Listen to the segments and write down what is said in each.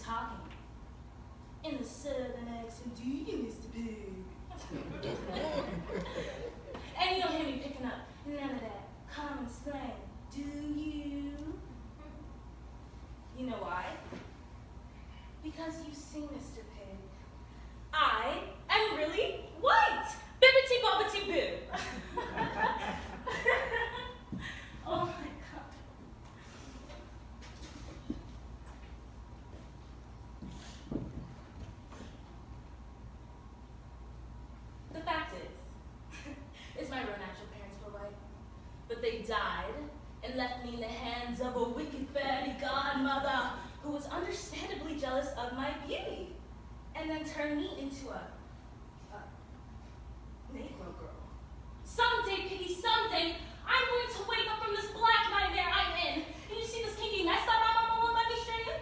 talking. In the southern accent, do you, Mr. Pig? And you don't hear me picking up none of that common slang, do you? You know why? Because you see, Mr. Pig, I am really white. Bibbity bobbity boo. Oh my God. The fact is my real natural parents were white, but they died and left me in the hands of a wicked fairy godmother who was understandably jealous of my beauty, and then turned me into a Negro girl. Someday, Piggy, someday, I'm going to wake up from this black nightmare I'm in. And you see this kinky mess that my mama won't let me straighten?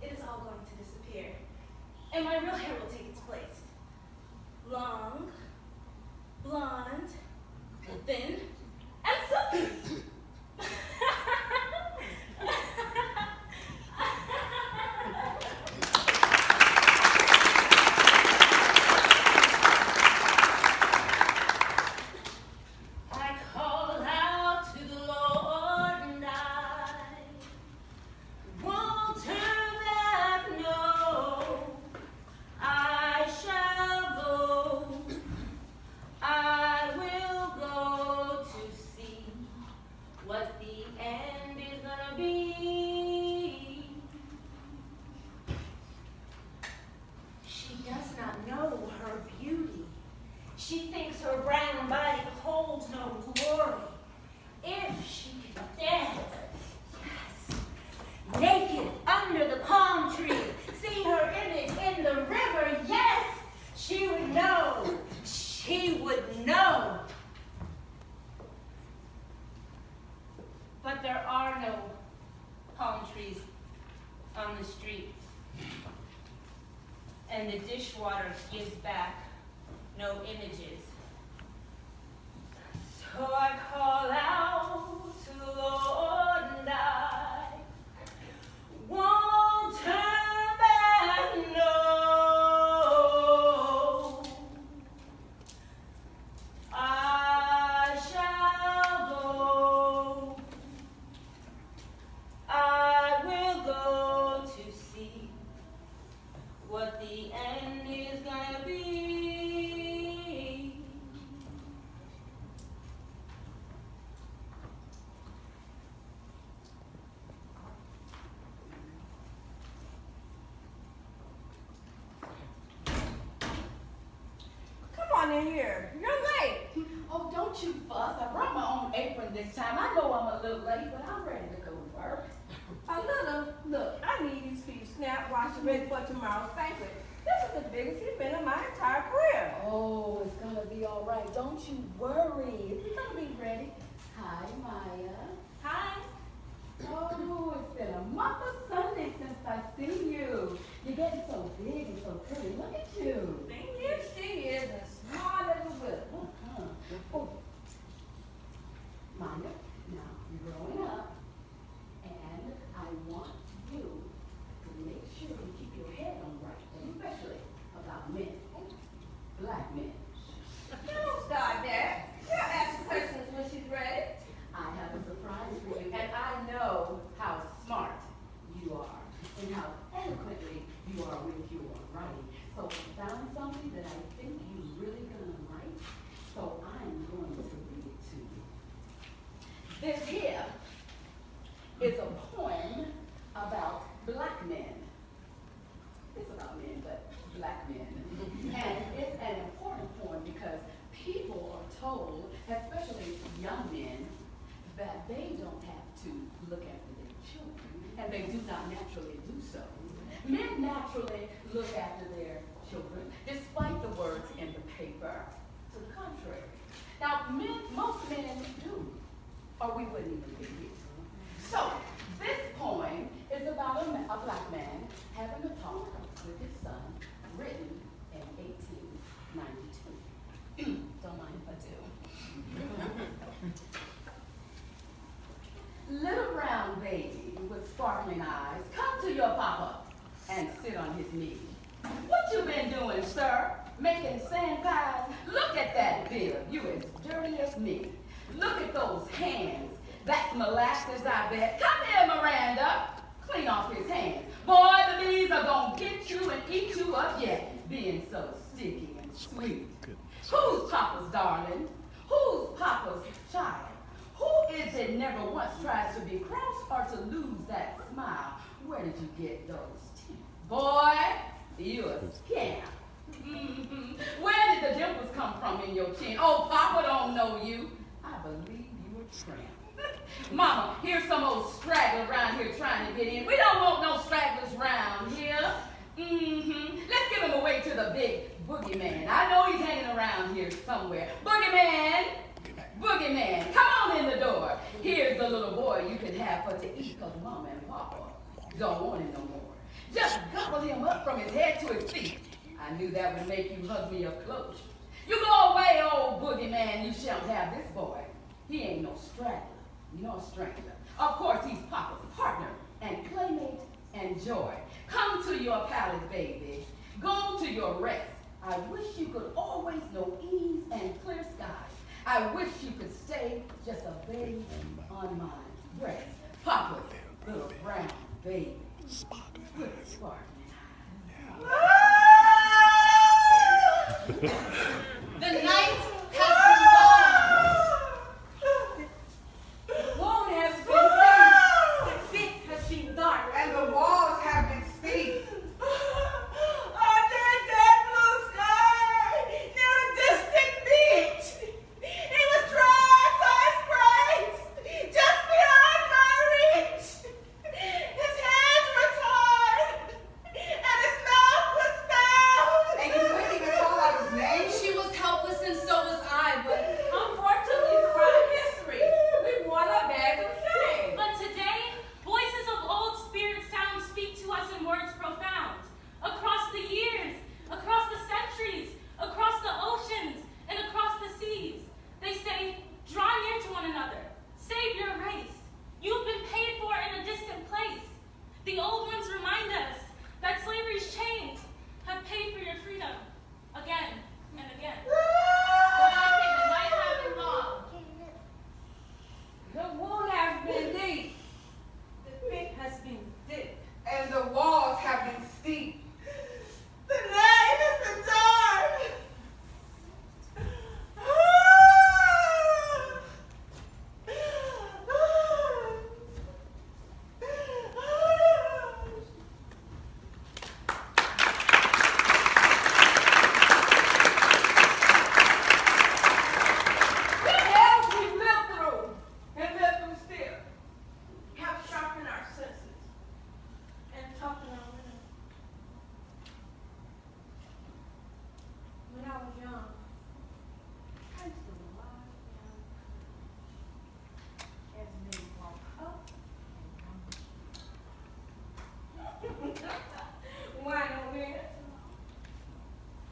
It is all going to disappear, and my real hair will take its place. Long, blonde, thin, and silky. She thinks her brown body holds no glory. If she could dance, yes, naked under the palm tree, see her image in the river, yes, she would know. She would know. But there are no palm trees on the street, and the dishwater gives back no images. So I call out to the Lord, and I won't turn back, no. I shall go. I will go to see what the end is gonna be. In here. You're late. Oh, don't you fuss. I brought my own apron this time. I know I'm a little late, but I'm ready to go to work. A little. Look, I need these feet snapped, washed, and ready for tomorrow's banquet. This is the biggest event of my entire career. Oh, it's gonna be all right. Don't you worry. It's gonna be ready. Hi, Maya. Hi. Oh, it's been a month of Sunday since I've seen you. You're getting so big and so pretty. Look at you. Thank you. She is a smart little whip. Oh. Maya, now you're growing up, and I want you to make sure you keep your head on right, especially about men, black men. Don't start that. She'll ask questions when she's ready. I have a surprise for you, and I know how smart you are and how eloquently you are with your writing. So I found something that I think you're really gonna like, so I'm going to read it to you. This here is a poem about black men. It's about men, but black men. And it's an important poem because people are told, especially young men, that they don't have to look after their children, and they do not naturally do so. Men naturally look after their children, despite the words in the paper to the contrary. Now, most men do, or we wouldn't even be here. So, this poem is about a black man having a talk with his son, written in 1892. Don't mind if I do. Little brown baby was sparkling eyes, come to your papa and sit on his knee. What you been doing, sir? Making sand pies? Look at that beard. You as dirty as me. Look at those hands. That's molasses, I bet. Come here, Miranda. Clean off his hands. Boy, the bees are gonna get you and eat you up yet, being so sticky and sweet. Who's Papa's darling? Who's Papa's child? Who is it never once tries to be cross or to lose that smile? Where did you get those teeth? Boy, you a scamp. Where did the dimples come from in your chin? Oh, Papa don't know you. I believe you a tramp. Mama, here's some old straggler around here trying to get in. We don't want no stragglers around here. Let's give him away to the big boogeyman. I know he's hanging around here somewhere. Boogeyman! Boogeyman, come on in the door. Here's the little boy you can have for to eat, because Mama and Papa don't want him no more. Just gobble him up from his head to his feet. I knew that would make you hug me up close. You go away, old boogeyman, you shan't have this boy. He ain't no straggler, nor stranger. Of course, he's Papa's partner and playmate and joy. Come to your palace, baby. Go to your rest. I wish you could always know ease and clear skies. I wish you could stay just a baby on my breast. Papa's little brown baby with a sparkling eye. The night has been long. The moon has been thick. The pit has been dark. And the walls have been steep. Under that blue sky, near a distant beach, he was dragged by his braids just beyond my reach. His hands were tied, and his mouth was bound. And you couldn't even call out his name. She was helpless, and so was I, but Unfortunately, crime history. We won a bag of shame. But today, voices of old spirit sounds speak to us in words profound. Across the years, across the centuries, across the oceans, and across the seas. They say, draw near to one another. Save your race. You've been paid for in a distant place. The old ones remind us that slavery's chains have paid for your freedom again and again. But I say the night has been long. The wound has been deep. the pit has been thick. And the walls have been steep. The night has been dark. The hells we've lived through and lived through still have sharpened our senses and toughened our will. When I was young, I used to lie down as men walk up and down. Why no men?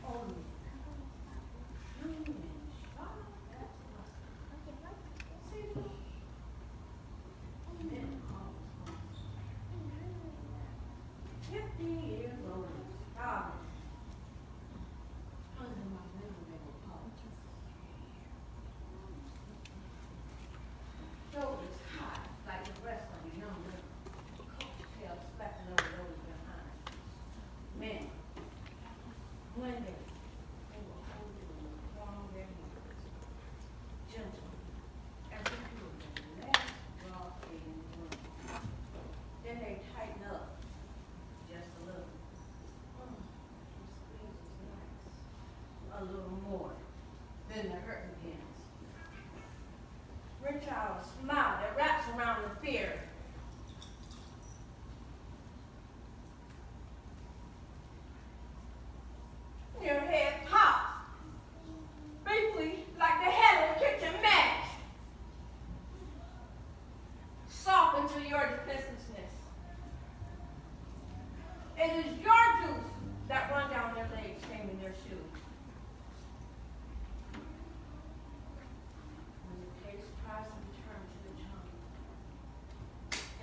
Only young men shy. See, men always 15 years old, starving. Under my window, they were politics. Shoulders high, like the rest of the young women. Coattails flapping over those behind. Men, one day, they were holding in the palm of their hands. Gentle, as if you were the last drop in the room. Then they tighten up just a little. The squeeze is nice. A little more. Then the hurt begins. Reach out a smile that wraps around the fear. Your head pops. Briefly, like the head of a kitchen match. Soften to your defenselessness. It is your juice that run down their legs, shaming their shoes. When the taste tries to return to the tongue,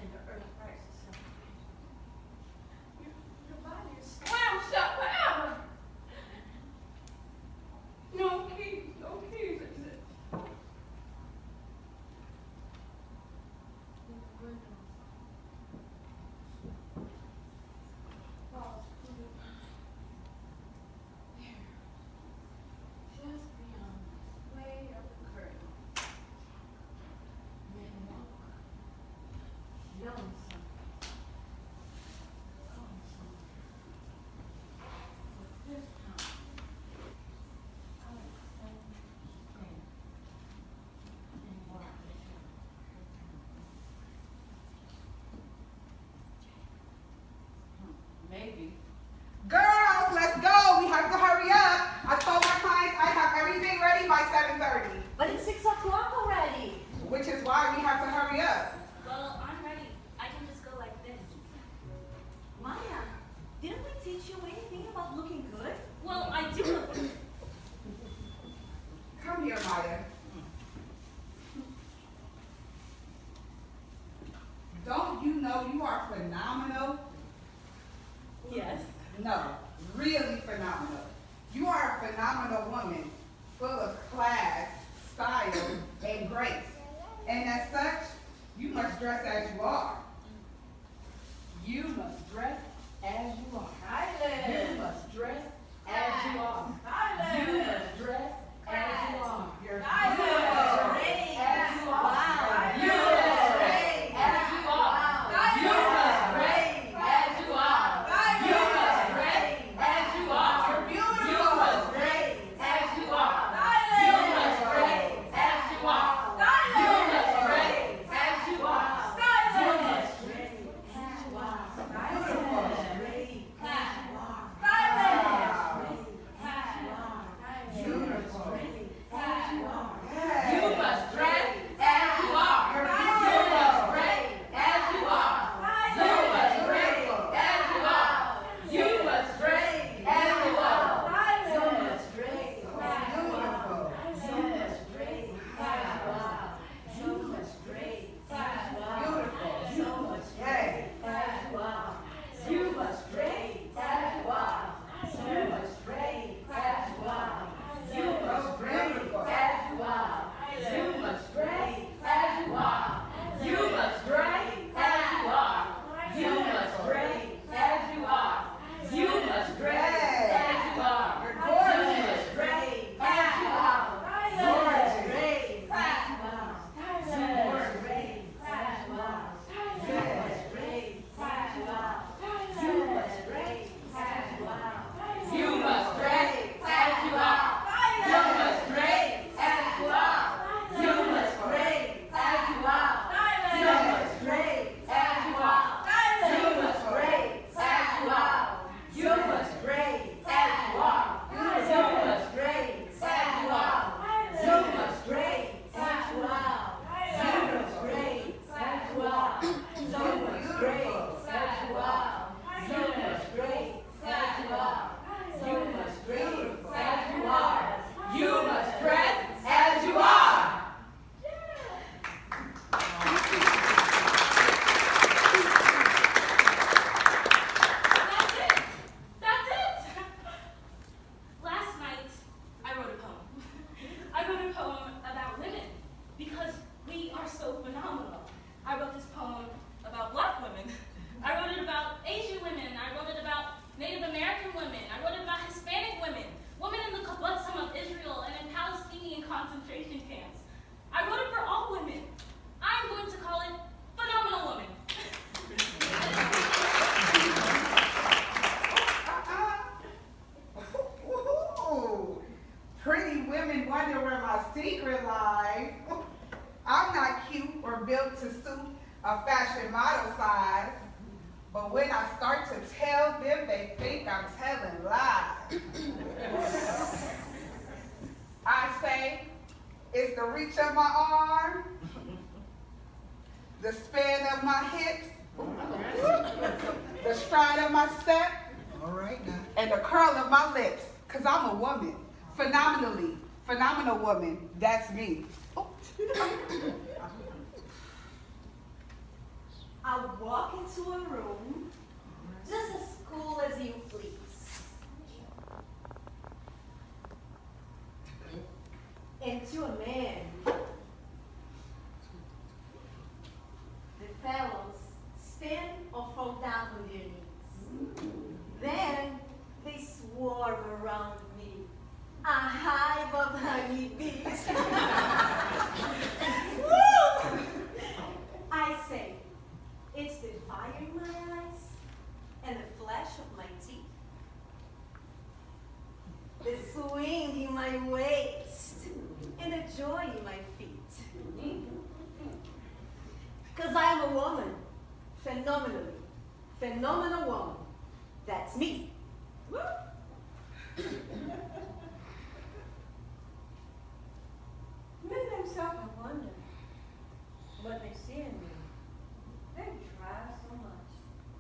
and the earth writes itself Yes. No, really phenomenal. You are a phenomenal woman, full of class, style, and grace. And as such, you must dress as you are. You must dress as you are. Island. You must dress as you are. Island. You must dress as you are. You're Island. beautiful Great. as you are. Wow. You must dress as you are. You must dress as you are. You must dress as you are. You're beautiful. You must dress as you are. You must dress as you are. You must dress as you are. You must dress as you are. You must dress as you are. You must dress as you are. You must dress as you are. You must dress as you are. You must dress as you are. You must dress as you are. You must dress as you are. You must dress as you are. You must dress as you are. You must dress as you are. You must dress as you are. You must dress as you are. You must dress as you are. You must dress as you are. You must dress as you are. You're You gorgeous. must dress as you are. You must dress as you are. You must dress as you are. You must dress as you are. You must dress as you are. You must dress as you are. You must dress as you are. You must dress as you are. You must dress as you are. You must dress as you are. You must dress as you are. You must dress as you are. You must dress as you are. You must dress as you are. You must dress as you are. You must dress as you are. You must dress as you are. You must dress as you are. That's it. That's it. Last night, I wrote a poem. I wrote a poem about women because we are so phenomenal. I wrote this poem about Black women. I wrote it about Asian women. I wrote it about Native American women. I wrote it about Hispanic women, women in the Kibbutzim of Israel and in Palestinian concentration camps. I wrote it for all women. I'm going to call it Phenomenal Woman. Ooh, pretty women wonder where my secret lies. I'm not cute or built to suit a fashion model size, but when I start to tell them, they think I'm telling lies. I say, it's the reach of my arm, the span of my hips, the stride of my step, All right now. and the curl of my lips, because I'm a woman, phenomenal woman, that's me. I'll walk into a room just as cool as you please. And to a man, the fellows stand or fall down on their knees. Then they swarm around me, a hive of honeybees. Woo! I say, it's the fire in my eyes and the flash of my teeth, the swing in my waist and the joy in my feet. Because I am a woman, phenomenal woman. That's me. Woo! Men themselves wonder what they see in me. They try so much,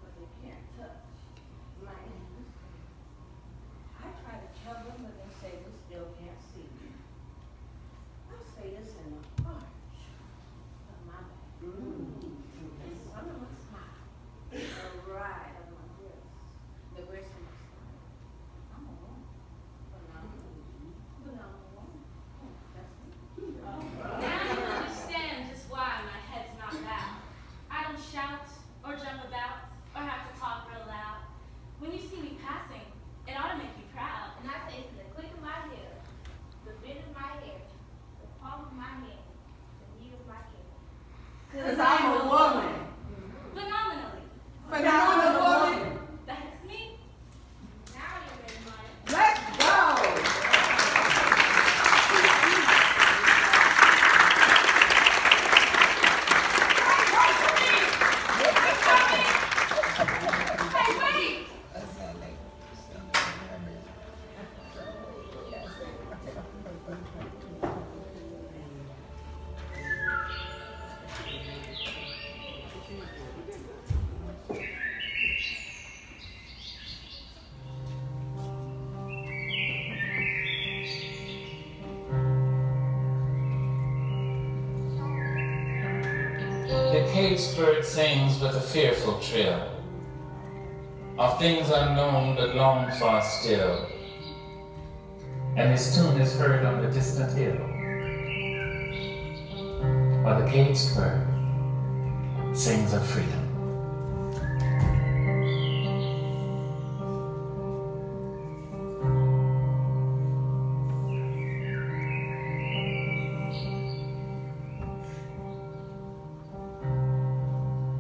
but they can't touch my innocence. I try to tell them, but they say they still can't see. I say this in the arch of my back. The sun of my smile, the ride of my wrist, the caged bird sings with a fearful trill of things unknown but longed for still, and his tune is heard on the distant hill, while the caged bird sings of freedom.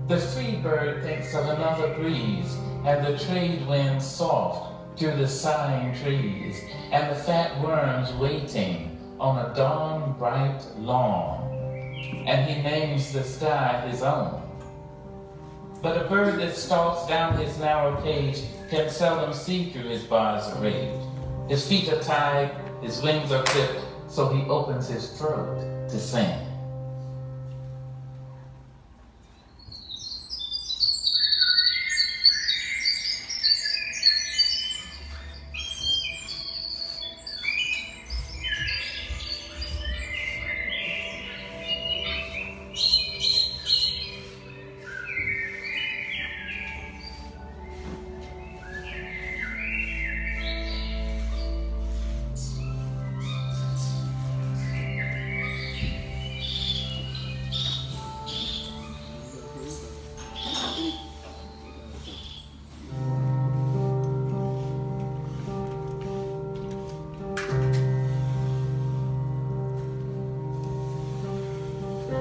The free bird thinks of another breeze, and the trade wind soft through the sighing trees, and the fat worms waiting on a dawn bright lawn, and he names the sky his own. But a bird that stalks down his narrow cage can seldom see through his bars of rage. His feet are tied, his wings are clipped, so he opens his throat to sing.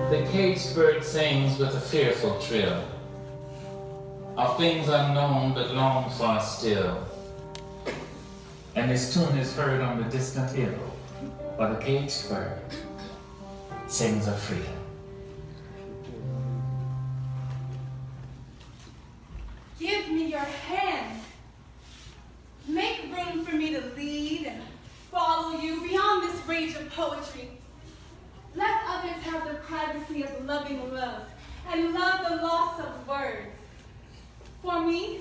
The caged bird sings with a fearful trill of things unknown but longed for still, and his tune is heard on the distant hill, while the caged bird sings of freedom. Give me your hand. Make room for me to lead and follow you beyond this rage of poetry. Let others have the privacy of loving love and love the loss of words. For me,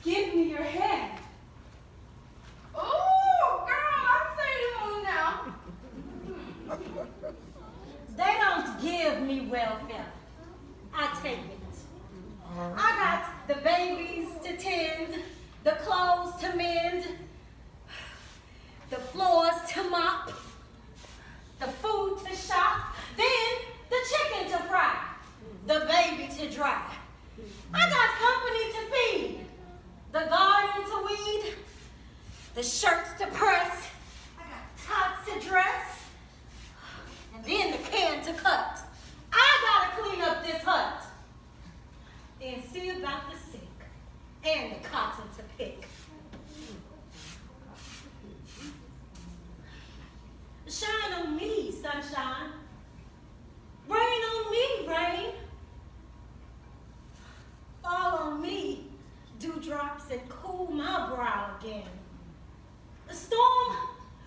give me your hand. Oh, girl, I say you now. They don't give me welfare. I take it. I got the babies to tend, the clothes to mend, the floors to mop, the food to shop, then the chicken to fry, the baby to dry. I got company to feed, the garden to weed, the shirts to press, I got tots to dress, and then the can to cut. I gotta clean up this hut, then see about the sick and the cotton to pick. Shine on me, sunshine. Rain on me, rain. Fall on me, dewdrops, and cool my brow again. The storm,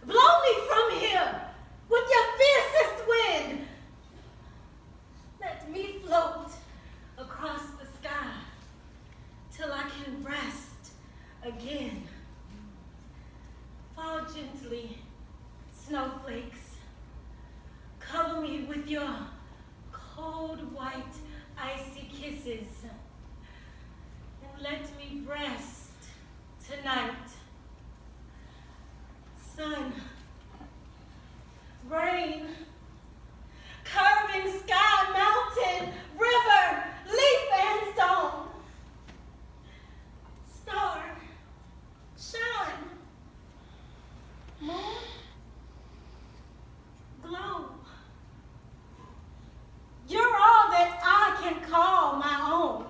blow me from here with your fiercest wind. Let me float across the sky till I can rest again. Fall gently, snowflakes. Cover me with your cold white icy kisses. And let me rest tonight. Sun, rain, curving sky, mountain, river, leaf and stone. Star, shine, moon, glow. You're all that I can call my own.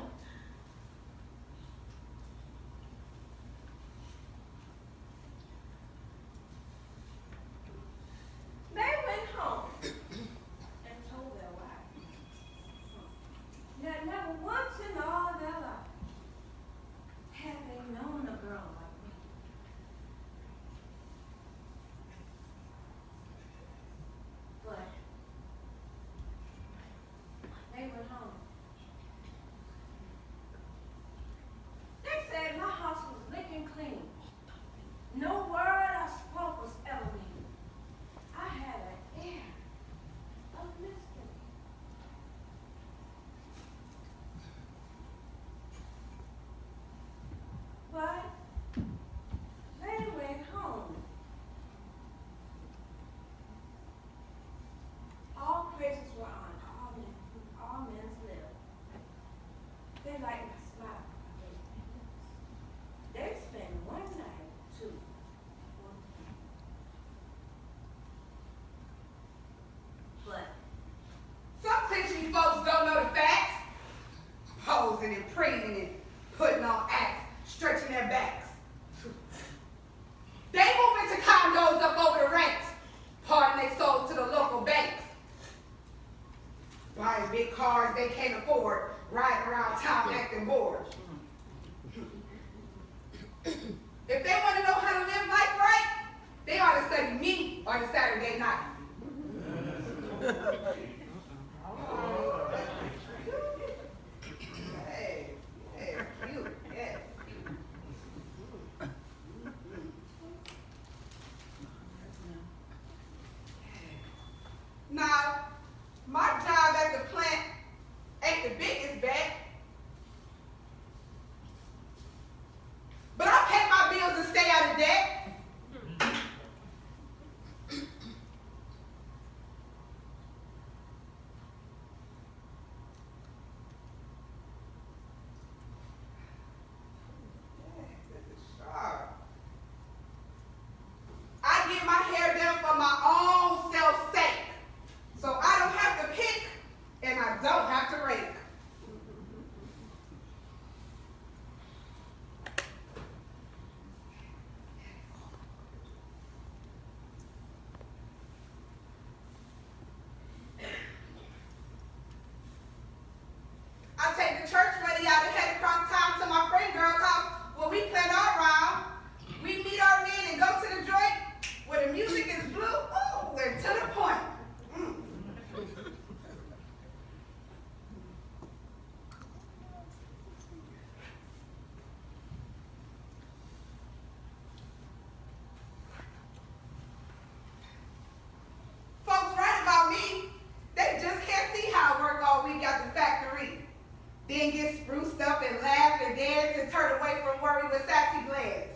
to turn away from worry with sassy glance.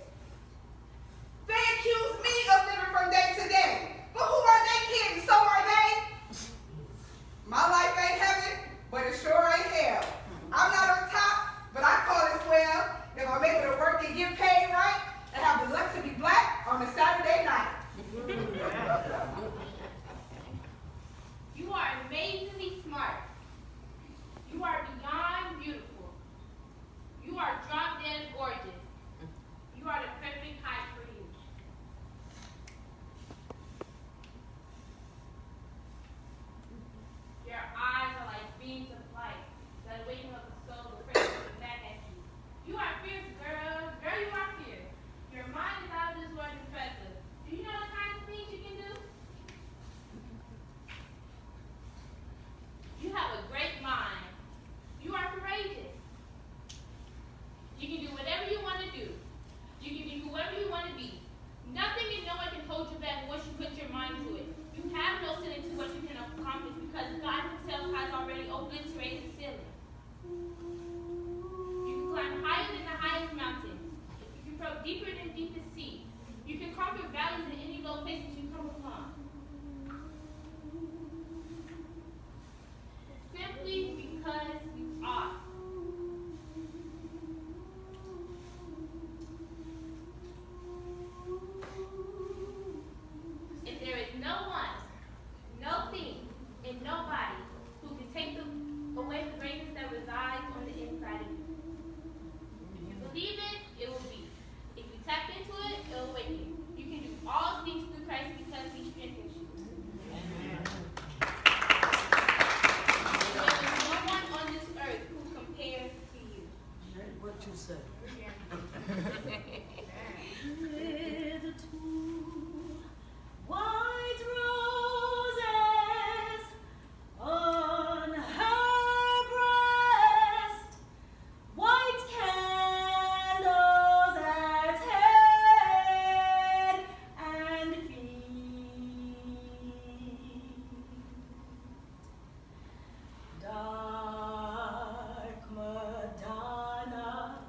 They accuse me of living from day to day. But who are they kidding? So are they? My life ain't heaven, but it sure ain't hell. I'm not on top, but I call it swell if I'm able to work and get paid right and have the luck to be black on a Saturday night. You are amazingly smart. You are beyond beautiful. You are drop dead gorgeous. You are the perfect height for you. Your eyes are like beams of light that awaken up the soul of the back at you. You are fierce, girl. Girl, you are fierce. Your mind is out of this world impressive. Do you know the kind of things you can do? You have a great mind. You are courageous. You can do whatever you want to do. You can be whoever you want to be. Nothing and no one can hold you back once you put your mind to it. You have no ceiling to what you can accomplish because God himself has already obliterated the ceiling. You can climb higher than the highest mountains. You can probe deeper than deepest sea. You can conquer valleys in any low places you come upon. Simply because you are. If there is no one, no thing, and nobody who can take away the greatness that resides on the inside of you. If you believe it, it will be. If you tap into it, it will awaken you. You can do all things through Christ because he strengthens you. There is no one on this earth who compares to you. What you say? With two white roses on her breast, white candles at head and feet. Dark Madonna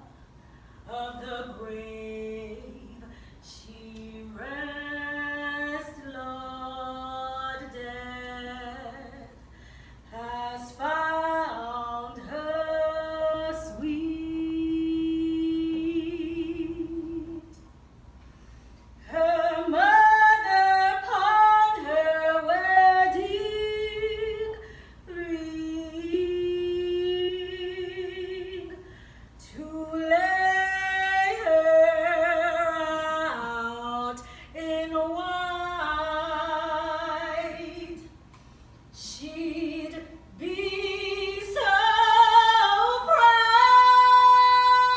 of the grave, she rests, Lord, death has found her sweet. Her mother pawned her wedding ring to lay her out in white. She'd be so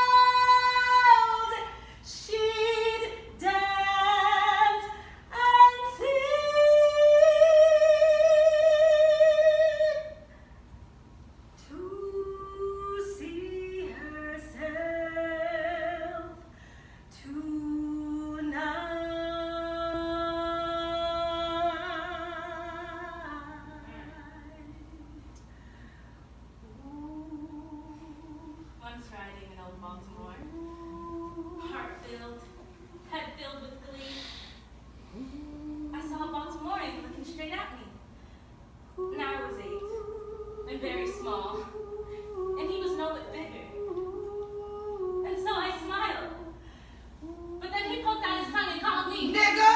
proud. She'd dance and sing to see herself tonight. Once riding in old Baltimore, heart filled, head filled with glee, I saw a Baltimorean looking straight at me. Now I was 8 and very small, and he was no whit bigger. And so I smiled. But then he poked out his tongue and called me. Nigga!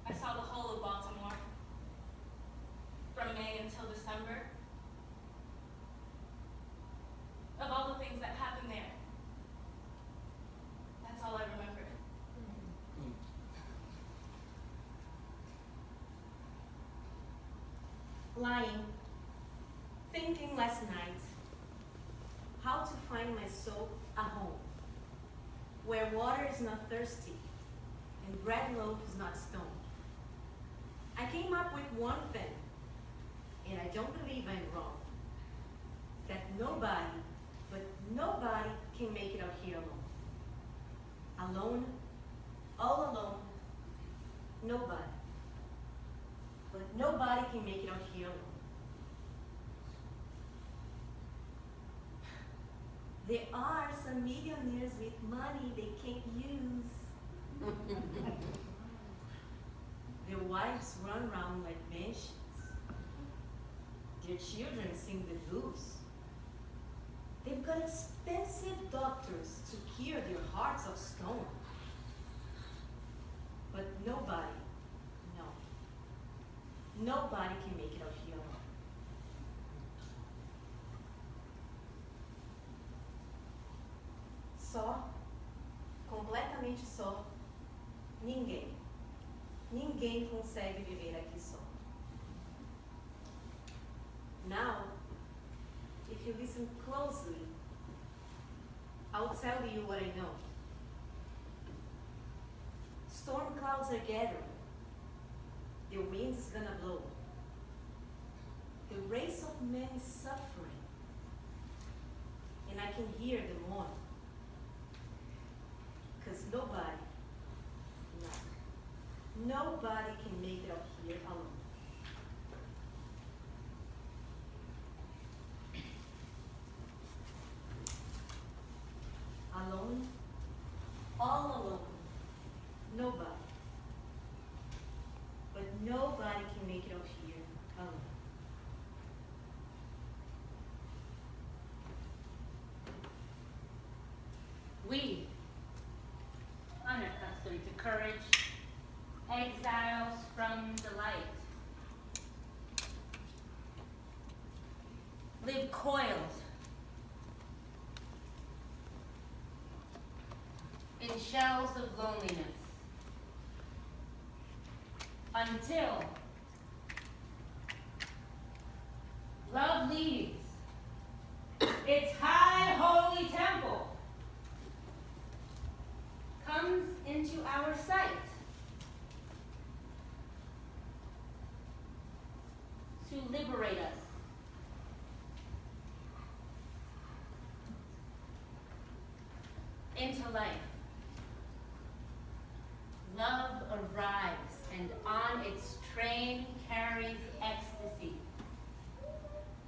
I saw the whole of Baltimore, from May until December. Of all the things that happened there, that's all I remember. Lying, thinking last night how to find my soul a home where water is not thirsty and bread loaf is not stone. I came up with one thing, and I don't believe I'm wrong, that nobody, but nobody can make it out here alone. Alone, all alone, Nobody. But nobody can make it out here alone. There are some millionaires with money they can't use. Their wives run around like mansions. Their children sing the blues. They've got expensive doctors to cure their hearts of stone. But nobody, no, nobody can make it out here alone. Só, completamente só, ninguém. Ninguém consegue viver aqui só. Now, if you listen closely, I'll tell you what I know. Storm clouds are gathering. The wind is gonna blow. The race of men is suffering. And I can hear the mourn. Because nobody, no, nobody can make it up here alone. Alone, all alone, nobody. But nobody can make it out here alone. We, unaccustomed to courage, exiles from the light, live coiled in shells of loneliness until love leaves its high holy temple, comes into our sight, to liberate us. Into life. Love arrives and on its train carries ecstasy,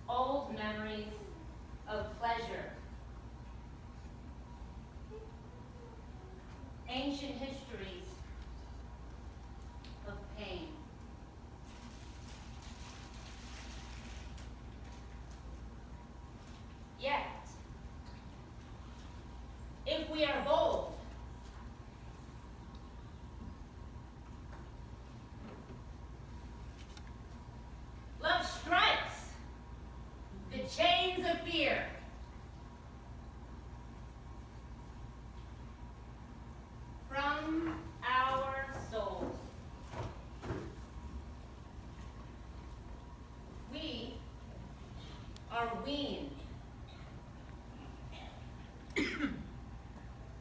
old memories of pleasure, ancient histories of pain. Yet, if we are bold, love strikes the chains of fear. From our souls. We are weaned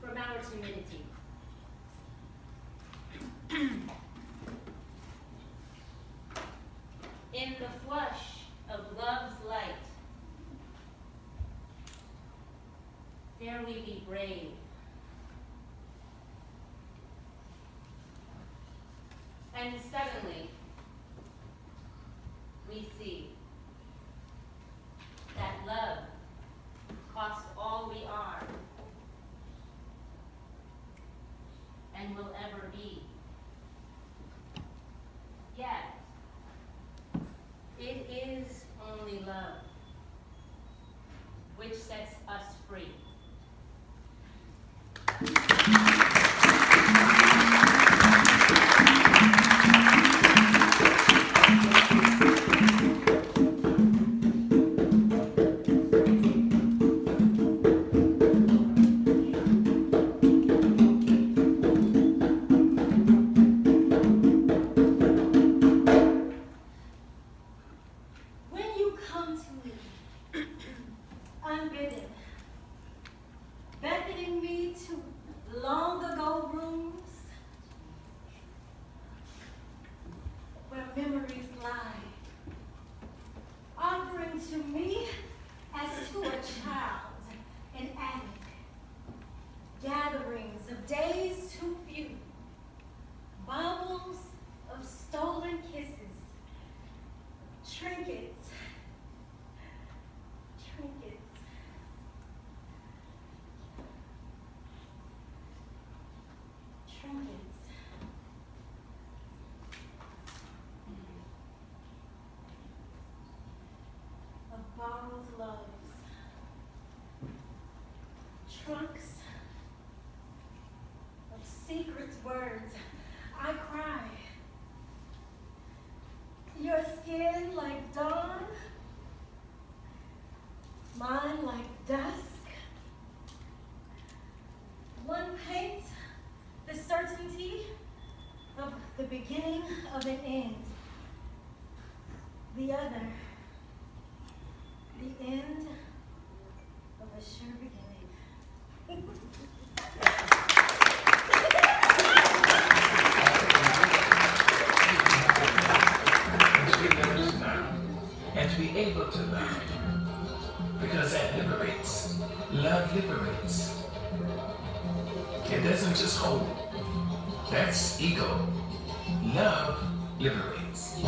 from our timidity. In the flush of love's light, dare we be brave. And suddenly, we see that love costs all we are and will ever be. Yet, it is only love which sets us free. Unbidden, beckoning me to long ago rooms where memories lie, offering to me as to a child an attic, gatherings of days too few, bubbles of stolen kisses, trinkets, trinkets, trinkets. Of borrowed loves, trunks of secret words. I cry. Your skin like dawn, mine like dusk. One paints the certainty of the beginning of an end. The other, the end of a sure beginning. And to be able to love, because that liberates. Love liberates. It doesn't just hold. That's ego. Love liberates.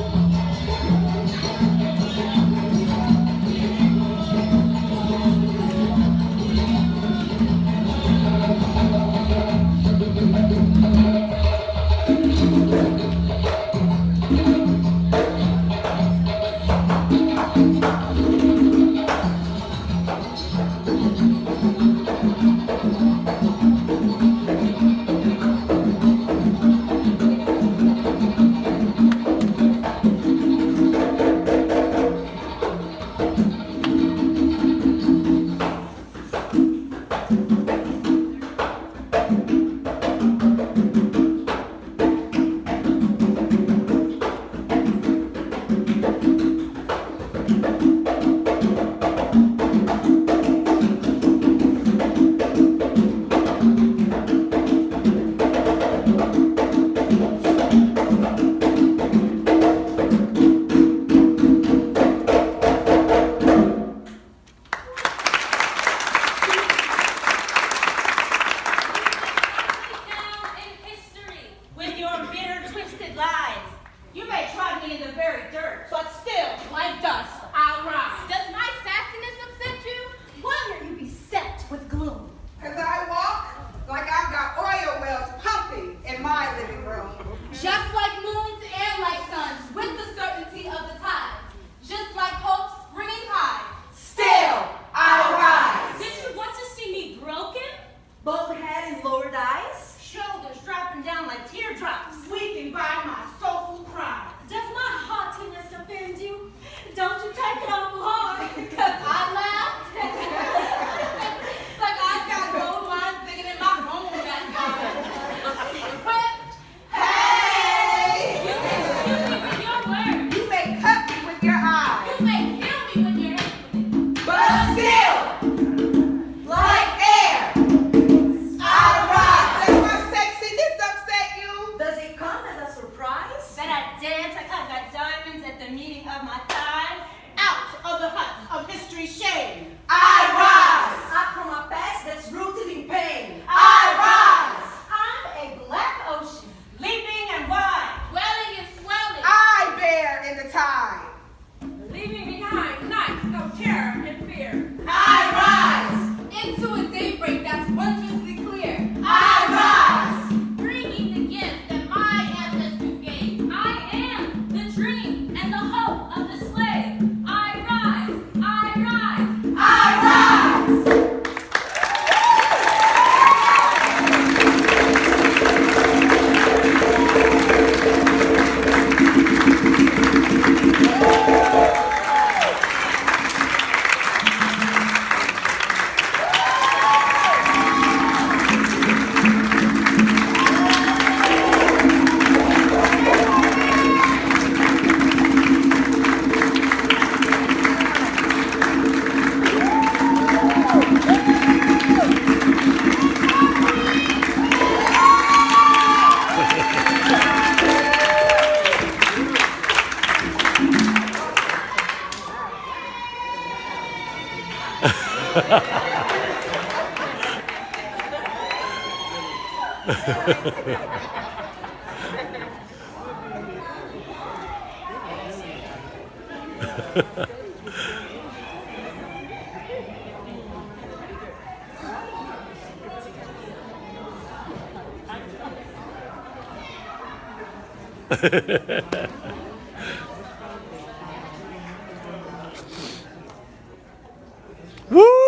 Woo!